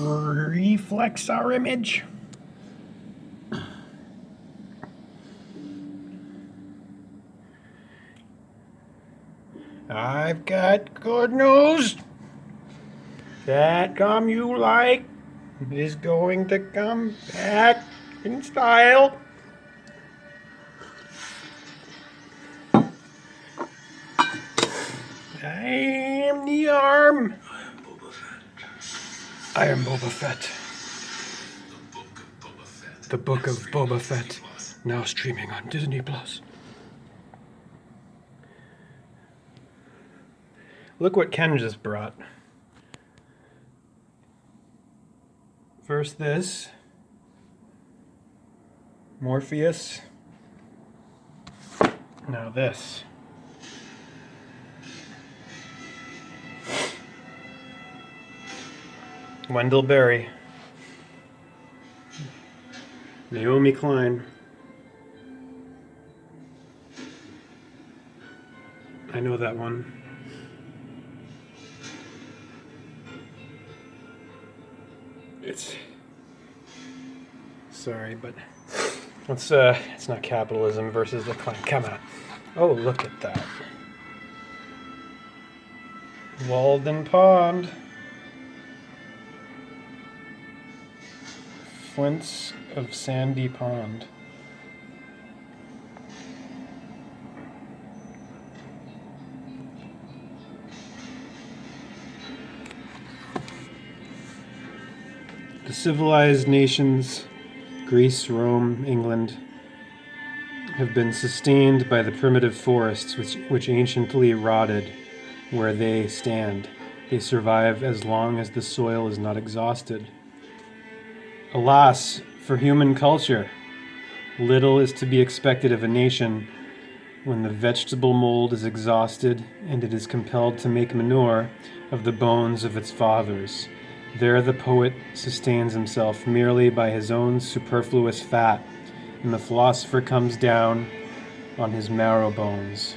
reflex our image. I've got good news. That gum you like is going to come back in style. I am the arm. I am Boba Fett. The Book of Boba Fett, now streaming on Disney Plus. Look what Ken just brought. First this. Morpheus. Now this. Wendell Berry. Naomi Klein. I know that one. Sorry, but it's not capitalism versus the clan. Come on. Oh, look at that. Walden Pond. Flints of Sandy Pond. The civilized nations, Greece, Rome, England, have been sustained by the primitive forests which anciently rotted where they stand. They survive as long as the soil is not exhausted. Alas, for human culture, little is to be expected of a nation when the vegetable mold is exhausted and it is compelled to make manure of the bones of its fathers. There the poet sustains himself merely by his own superfluous fat, and the philosopher comes down on his marrow bones.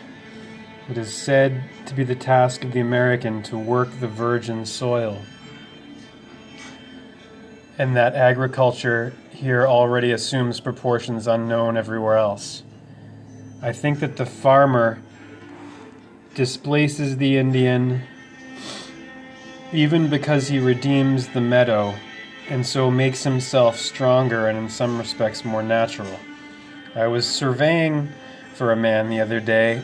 It is said to be the task of the American to work the virgin soil, and that agriculture here already assumes proportions unknown everywhere else. I think that the farmer displaces the Indian even because he redeems the meadow, and so makes himself stronger and in some respects more natural. I was surveying for a man the other day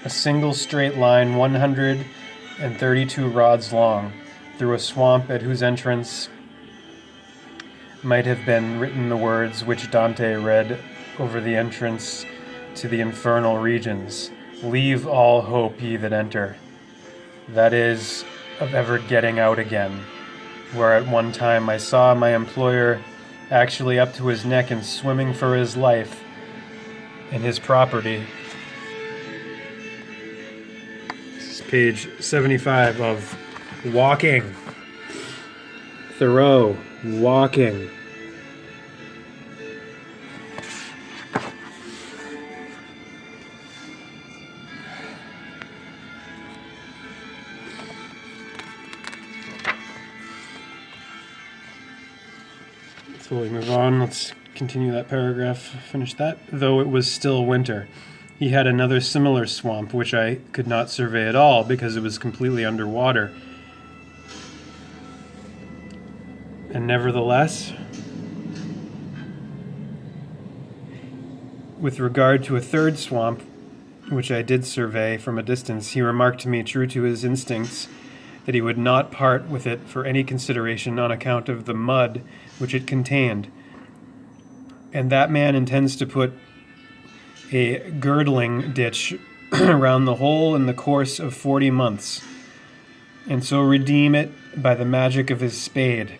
a single straight line 132 rods long through a swamp at whose entrance might have been written the words which Dante read over the entrance to the infernal regions. Leave all hope, ye that enter. That is, of ever getting out again, where at one time I saw my employer actually up to his neck and swimming for his life in his property. This is page 75 of Walking. Thoreau, Walking. So we move on. Let's continue that paragraph, finish that. Though it was still winter, he had another similar swamp, which I could not survey at all because it was completely underwater. And nevertheless, with regard to a third swamp, which I did survey from a distance, he remarked to me, true to his instincts, that he would not part with it for any consideration on account of the mud which it contained. And that man intends to put a girdling ditch around the whole in the course of 40 months, and so redeem it by the magic of his spade.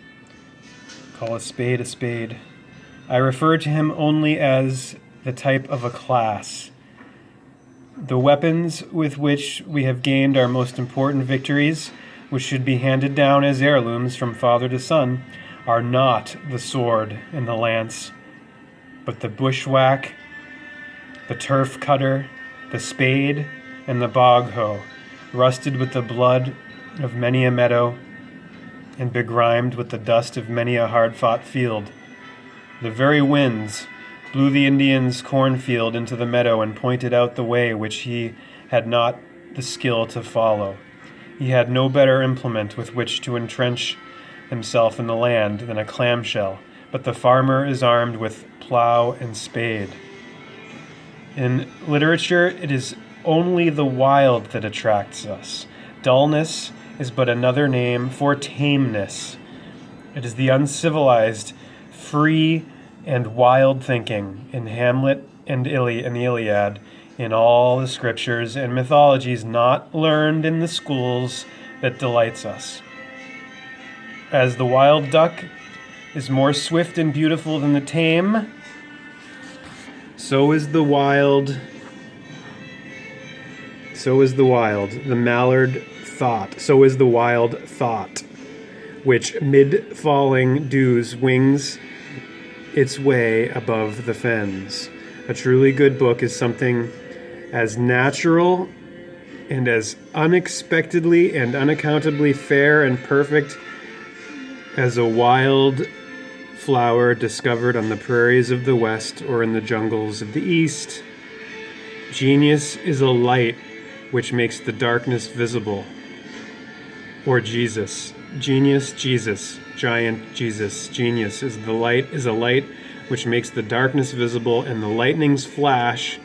Call a spade a spade. I refer to him only as the type of a class. The weapons with which we have gained our most important victories, which should be handed down as heirlooms from father to son, are not the sword and the lance, but the bushwhack, the turf cutter, the spade, and the bog hoe, rusted with the blood of many a meadow, and begrimed with the dust of many a hard-fought field. The very winds blew the Indian's cornfield into the meadow and pointed out the way which he had not the skill to follow. He had no better implement with which to entrench himself in the land than a clamshell, but the farmer is armed with plow and spade. In literature, it is only the wild that attracts us. Dullness is but another name for tameness. It is the uncivilized, free, and wild thinking in Hamlet and the Iliad, in all the scriptures and mythologies not learned in the schools, that delights us. As the wild duck is more swift and beautiful than the tame, so is the wild, the mallard thought, so is the wild thought, which mid-falling dews wings its way above the fens. A truly good book is something as natural and as unexpectedly and unaccountably fair and perfect as a wild flower discovered on the prairies of the West or in the jungles of the East. Genius is a light which makes the darkness visible. Or Jesus. Genius, Jesus. Giant Jesus. Genius is a light which makes the darkness visible, and the lightning's flash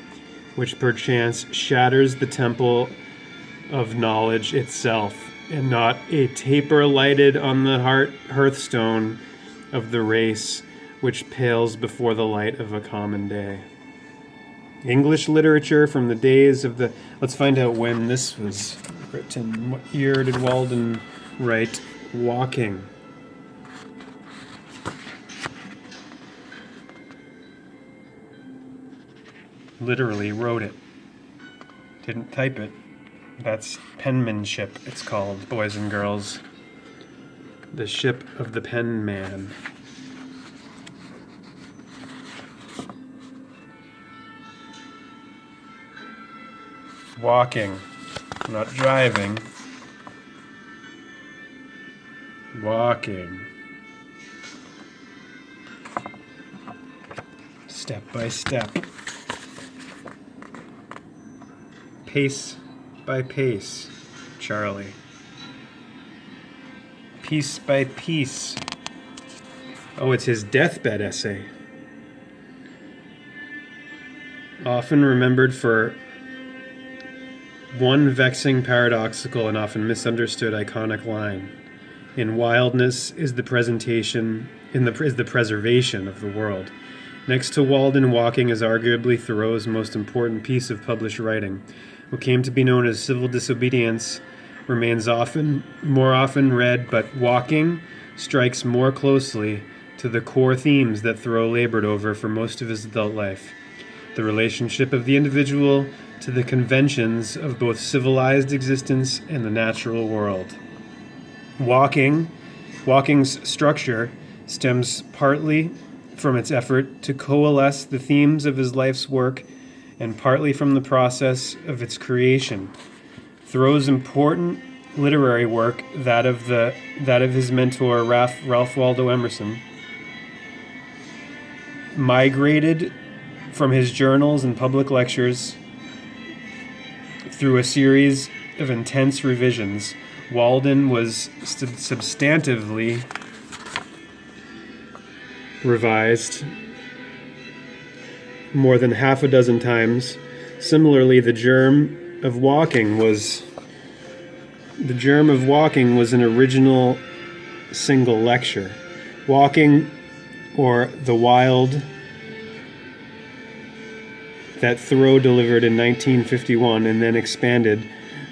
which perchance shatters the temple of knowledge itself, and not a taper lighted on the hearthstone of the race which pales before the light of a common day. English literature from the days of the... Let's find out when this was written. What year did Walden write Walking? Literally wrote it. Didn't type it. That's penmanship, it's called, boys and girls. The ship of the pen man. Walking, not driving. Walking. Step by step. Pace by pace, Charlie. Piece by piece. Oh, it's his deathbed essay. Often remembered for one vexing, paradoxical, and often misunderstood iconic line. In wildness is the preservation of the world. Next to Walden, Walking is arguably Thoreau's most important piece of published writing. What came to be known as civil disobedience remains more often read, but Walking strikes more closely to the core themes that Thoreau labored over for most of his adult life. The relationship of the individual to the conventions of both civilized existence and the natural world. Walking's structure stems partly from its effort to coalesce the themes of his life's work and partly from the process of its creation. Thoreau's important literary work, that of his mentor Ralph Waldo Emerson, migrated from his journals and public lectures through a series of intense revisions. Walden was substantively revised more than half a dozen times. Similarly, the germ of Walking was an original single lecture. Walking, or The Wild, that Thoreau delivered in 1951 and then expanded,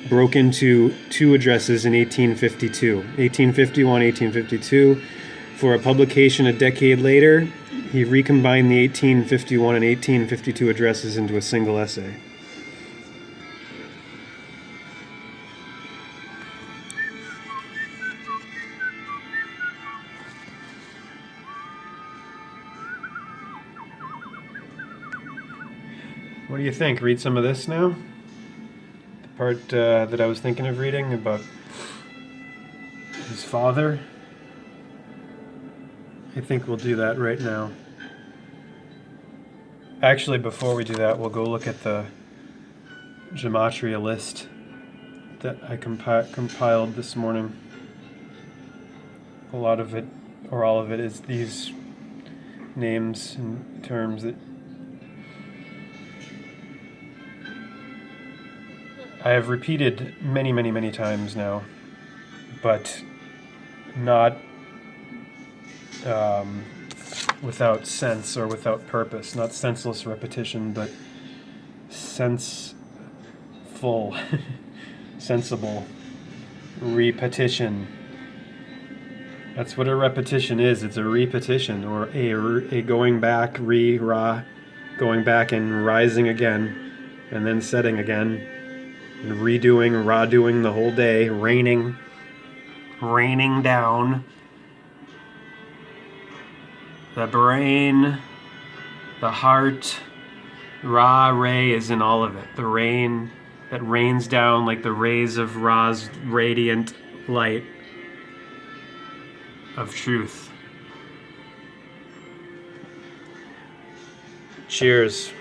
broke into two addresses in 1852. For a publication a decade later, he recombined the 1851 and 1852 addresses into a single essay. What do you think? Read some of this now? The part that I was thinking of reading about his father I think we'll do that right now. Actually, before we do that, we'll go look at the gematria list that I compiled this morning. A lot of it, or all of it, is these names and terms that I have repeated many, many, many times now, but not without sense or without purpose. Not senseless repetition, but senseful, sensible repetition. That's what a repetition is. It's a repetition, or a going back, going back and rising again, and then setting again, and redoing, doing the whole day, raining down. The brain, the heart, Ra is in all of it. The rain that rains down like the rays of Ra's radiant light of truth. Cheers.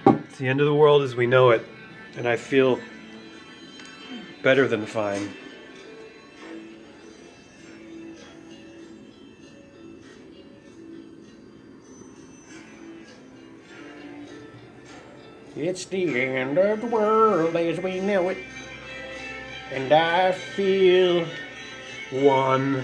It's the end of the world as we know it, and I feel better than fine. It's the end of the world as we know it, and I feel one.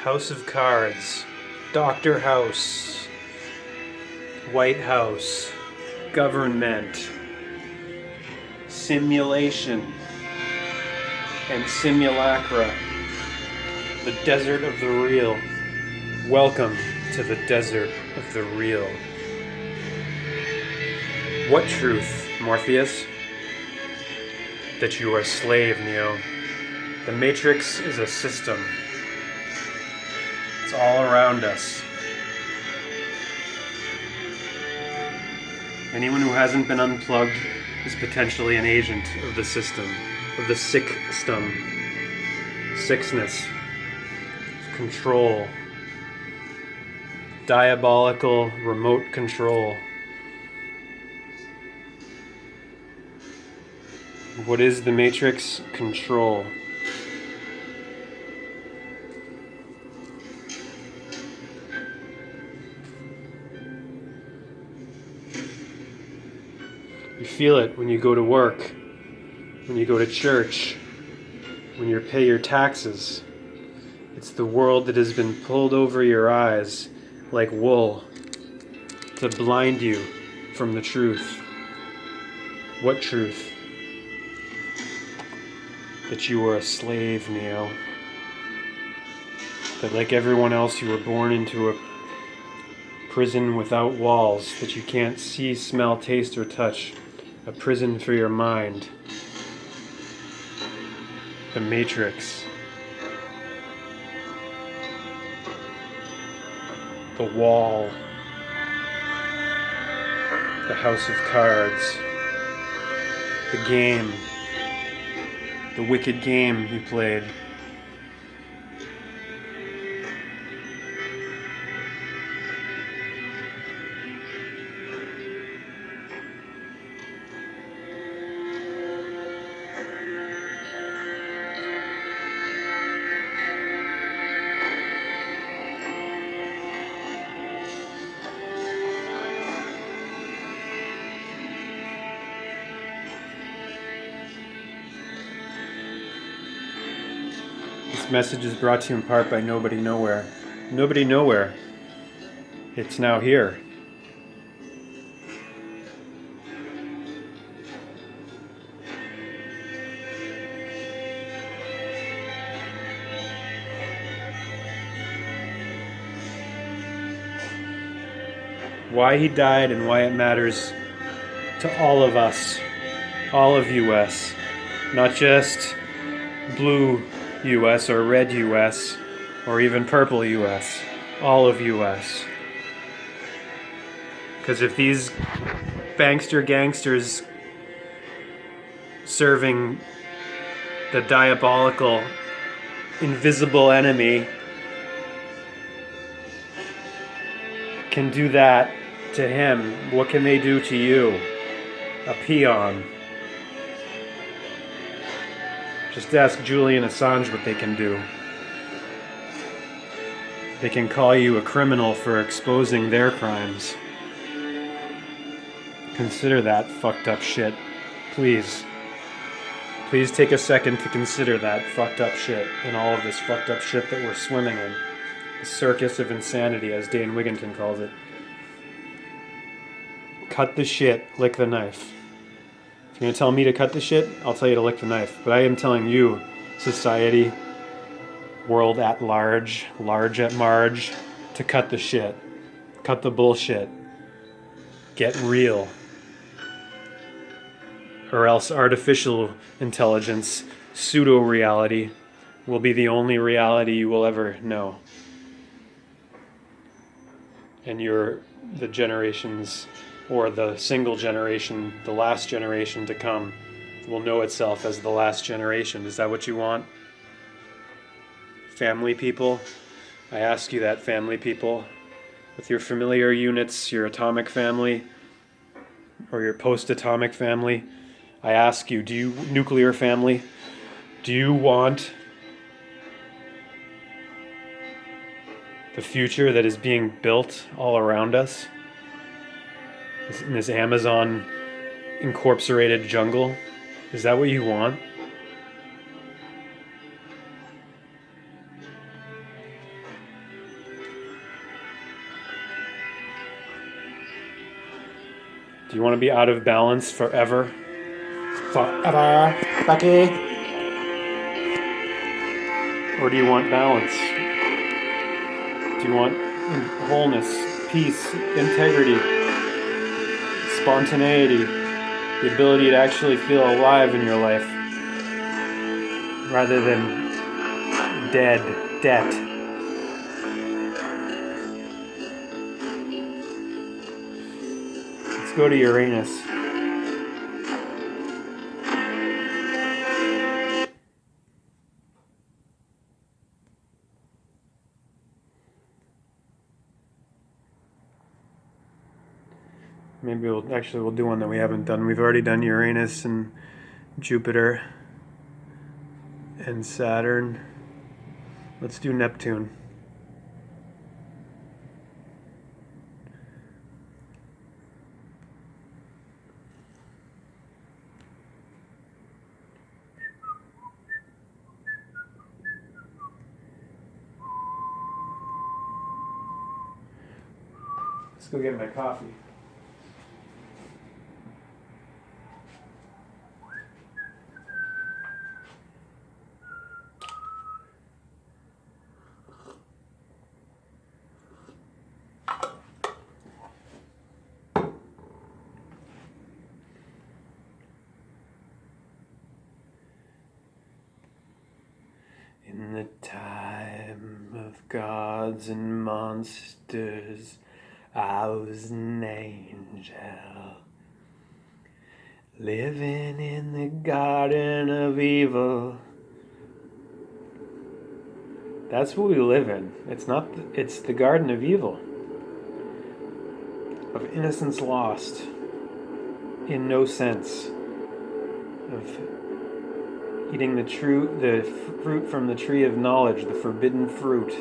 House of Cards, Dr. House, White House, government, simulation, and simulacra, the desert of the real. Welcome to the desert of the real. What truth, Morpheus? That you are a slave, Neo. The Matrix is a system. It's all around us. Anyone who hasn't been unplugged is potentially an agent of the system, of the sick-stum. Sickness, control, diabolical remote control. What is the Matrix? Control. You feel it when you go to work, when you go to church, when you pay your taxes. It's the world that has been pulled over your eyes like wool to blind you from the truth. What truth? That you were a slave, Neo. That like everyone else you were born into a prison without walls that you can't see, smell, taste, or touch. A prison for your mind. The Matrix. The wall. The House of Cards. The game. The wicked game you played. This message is brought to you in part by Nobody Nowhere. Nobody Nowhere. It's now here. Why he died and why it matters to all of us, all of US, not just blue US or red US, or even purple US, all of US. Because if these bankster gangsters serving the diabolical, invisible enemy can do that to him, what can they do to you? A peon. Just ask Julian Assange what they can do. They can call you a criminal for exposing their crimes. Consider that fucked up shit. Please. Please take a second to consider that fucked up shit and all of this fucked up shit that we're swimming in. The circus of insanity, as Dane Wigington calls it. Cut the shit, lick the knife. If you're gonna tell me to cut the shit, I'll tell you to lick the knife. But I am telling you, society, world at large, large at marge, to cut the shit. Cut the bullshit. Get real. Or else artificial intelligence, pseudo-reality, will be the only reality you will ever know. And you're the generations, or the single generation, the last generation to come, will know itself as the last generation. Is that what you want? Family people? I ask you that, family people. With your familiar units, your atomic family, or your post-atomic family, I ask you, nuclear family, do you want the future that is being built all around us in this Amazon incorporated jungle? Is that what you want? Do you want to be out of balance forever? Forever, Becky? Or do you want balance? Do you want wholeness, peace, integrity, spontaneity, the ability to actually feel alive in your life rather than debt? Let's go to Uranus. Maybe we'll do one that we haven't done. We've already done Uranus and Jupiter and Saturn. Let's do Neptune. Let's go get my coffee. In the time of gods and monsters, I was an angel, living in the garden of evil. That's what we live in. It's the garden of evil, of innocence lost, in no sense, of eating the fruit from the tree of knowledge, the forbidden fruit,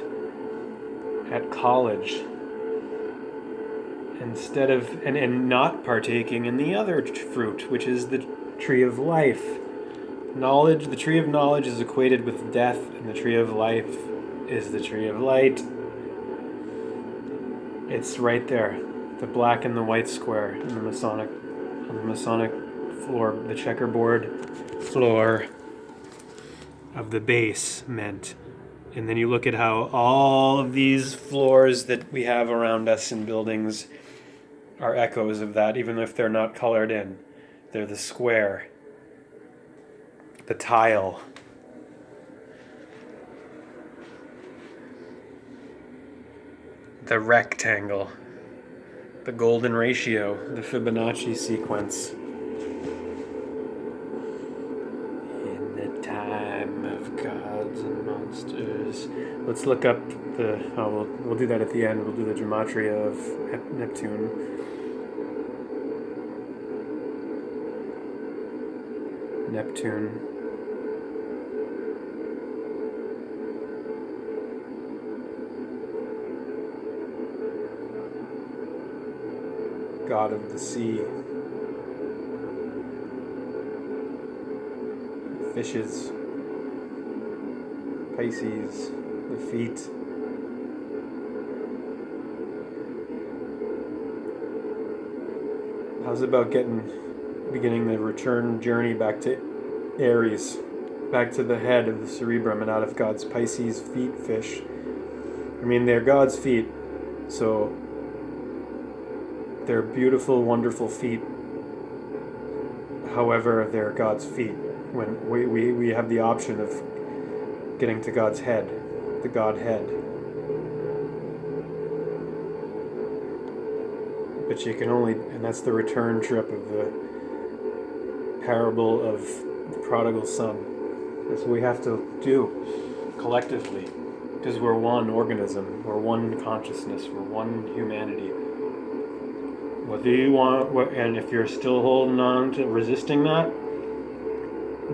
at college, instead of and not partaking in the other fruit, which is the tree of life. Knowledge, the tree of knowledge is equated with death, and the tree of life is the tree of light. It's right there, the black and the white square on the Masonic floor, the checkerboard floor of the basement. And then you look at how all of these floors that we have around us in buildings are echoes of that, even if they're not colored in. They're the square, the tile, the rectangle, the golden ratio, the Fibonacci sequence. In the time of gods and monsters. Let's look up we'll do that at the end. We'll do the gematria of Neptune. Neptune. God of the sea. Fishes. Pisces. The feet. How's about beginning the return journey back to Aries, back to the head of the cerebrum and out of God's Pisces feet fish? I mean, they're God's feet, so they're beautiful, wonderful feet. However, they're God's feet. When we have the option of getting to God's head, the Godhead. But you can only, and that's the return trip of the parable of the prodigal son. That's what we have to do collectively, because we're one organism, we're one consciousness, we're one humanity. Whether you want, and if you're still holding on to resisting that,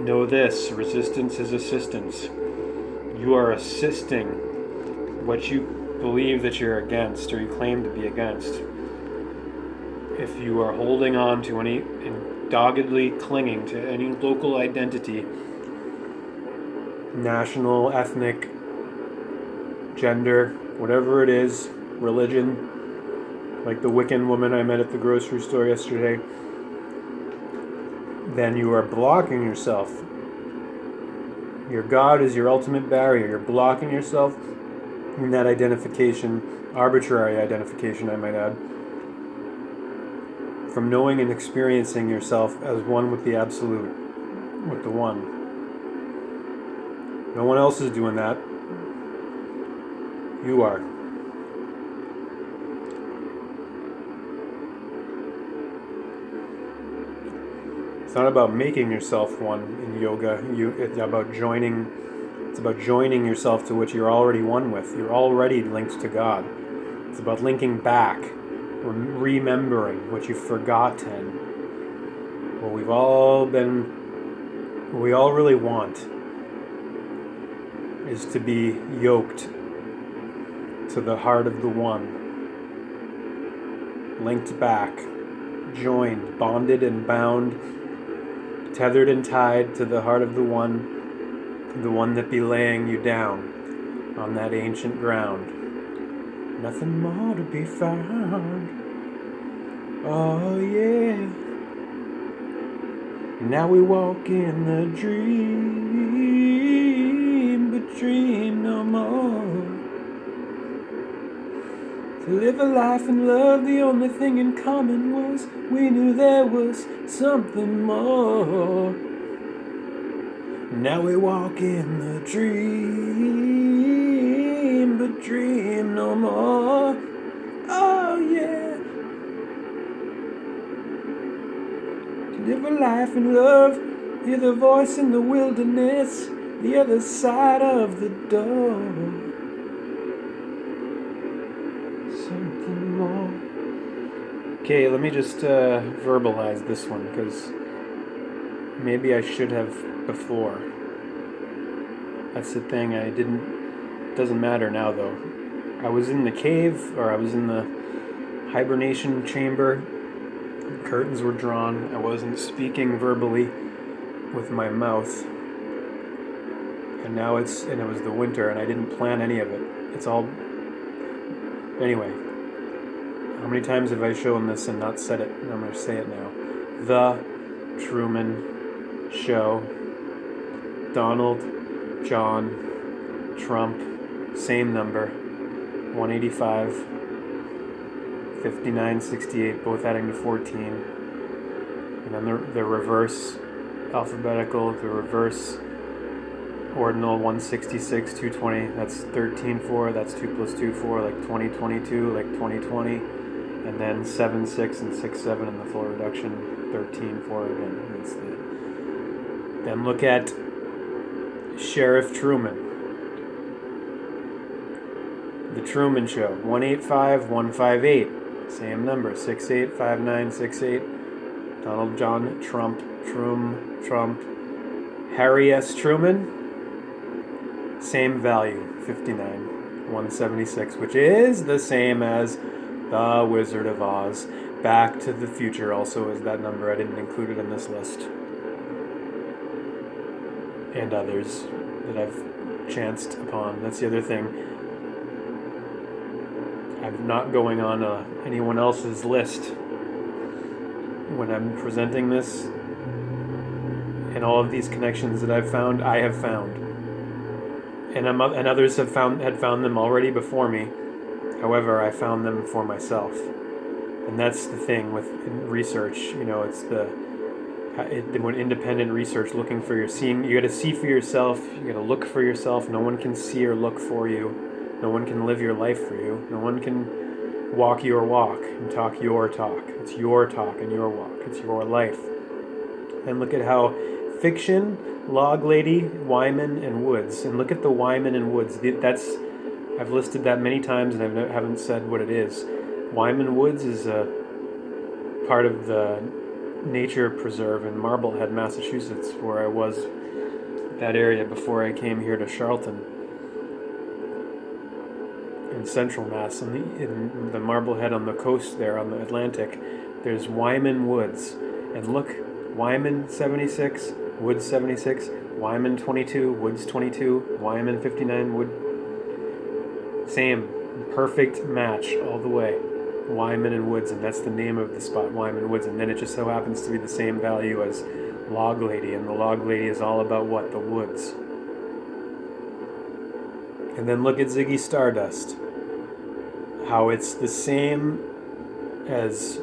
know this: resistance is assistance. You are assisting what you believe that you're against, or you claim to be against. If you are holding on to any and doggedly clinging to any local identity, national, ethnic, gender, whatever it is, religion, like the Wiccan woman I met at the grocery store yesterday, then you are blocking yourself. Your God is your ultimate barrier. You're blocking yourself in that identification, arbitrary identification, I might add, from knowing and experiencing yourself as one with the Absolute, with the One. No one else is doing that. You are. It's not about making yourself one in yoga. It's about joining yourself to what you're already one with. You're already linked to God. It's about linking back, remembering what you've forgotten. What we all really want is to be yoked to the heart of the One. Linked back, joined, bonded and bound, tethered and tied to the heart of the One that be laying you down on that ancient ground. Nothing more to be found. Oh yeah. Now we walk in the dream, but dream no more. To live a life and love, the only thing in common was we knew there was something more. Now we walk in the dream, but dream no more. Oh yeah. To live a life and love, hear the voice in the wilderness, the other side of the door. Something more. Okay, let me just verbalize this one, because maybe I should have before. That's the thing, doesn't matter now though. I was in the cave, or I was in the hibernation chamber. The curtains were drawn. I wasn't speaking verbally with my mouth. And it was the winter, and I didn't plan any of it. It's all... Anyway, how many times have I shown this and not said it? And I'm going to say it now. The Truman Show. Donald John Trump, same number, 185, 5968, both adding to 14. And then the reverse alphabetical, the reverse ordinal 166, 220, that's 13.4, that's 2 plus 2, 4, like 2022, like 2020, and then 7.6 and 6.7 in the full reduction, 13.4 again. That's the. Then look at Sheriff Truman. The Truman Show, 185, 158, same number, 68, 59, 68. Donald John Trump, Trump. Harry S. Truman, same value, 59, 176, which is the same as The Wizard of Oz. Back to the Future also is that number. I didn't include it in this list. And others that I've chanced upon. That's the other thing. I'm not going on anyone else's list when I'm presenting this. And all of these connections that I've found, I have found. And others had found them already before me. However, I found them for myself. And that's the thing with research. It's when independent research, looking for you got to see for yourself. You got to look for yourself. No one can see or look for you. No one can live your life for you. No one can walk your walk and talk your talk. It's your talk and your walk. It's your life. And look at how fiction, Log Lady, Wyman, and Woods. And look at the Wyman and Woods. I've listed that many times and I haven't said what it is. Wyman Woods is a part of the nature preserve in Marblehead, Massachusetts, where I was, that area, before I came here to Charlton. In Central Mass, in the Marblehead on the coast there, on the Atlantic, there's Wyman Woods. And look, Wyman 76, Woods 76, Wyman 22, Woods 22, Wyman 59, Wood. Same, perfect match all the way. Wyman and Woods, and that's the name of the spot, Wyman Woods. And then it just so happens to be the same value as Log Lady, and the Log Lady is all about what? The woods. And then look at Ziggy Stardust. How it's the same as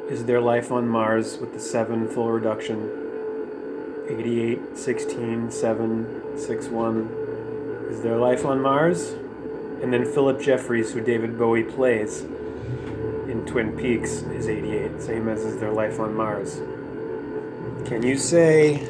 Is There Life on Mars with the 7 full reduction. 88, 16, 7, 6, 1. Is There Life on Mars? And then Philip Jeffries, who David Bowie plays in Twin Peaks, is 88. Same as Is There Life on Mars. Can you say...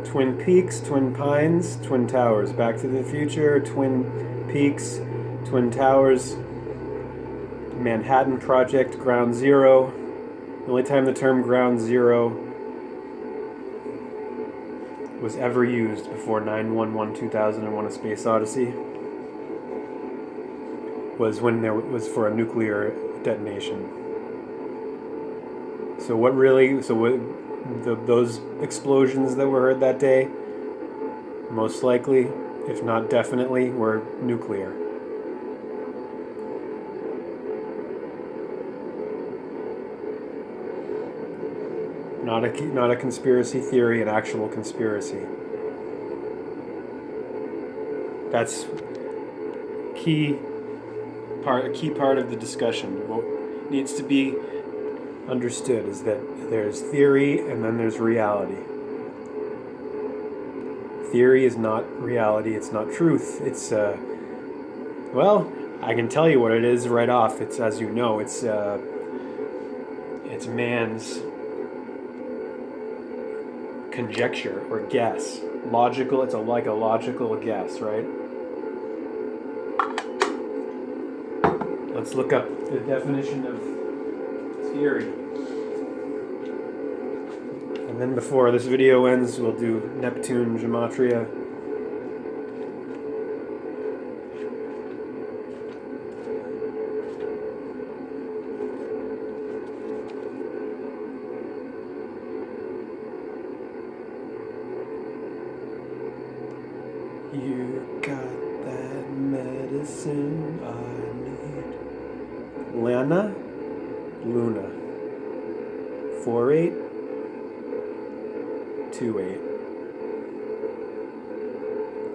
Twin Peaks, Twin Pines, Twin Towers. Back to the Future, Twin Peaks, Twin Towers, Manhattan Project, Ground Zero. The only time the term Ground Zero was ever used before 9/11/2001: A Space Odyssey was when there was for a nuclear detonation. Those explosions that were heard that day, most likely, if not definitely, were nuclear. Not a conspiracy theory, an actual conspiracy. That's a key part of the discussion. What needs to be understood is that there's theory and then there's reality. Theory is not reality, it's not truth. It's I can tell you what it is right off. It's, as you know, it's man's conjecture or guess. Logical, it's like a logical guess, right? Let's look up the definition of theory. And then before this video ends, we'll do Neptune Gematria. You got that medicine I need. Luna. 4828.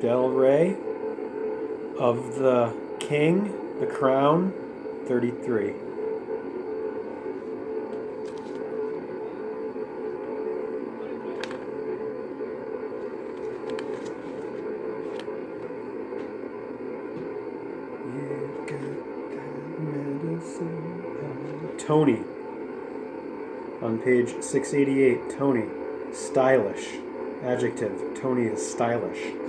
Del Rey. Of the King, The Crown, 33. Tony. On page 688, Tony. Stylish. Adjective. Tony is stylish.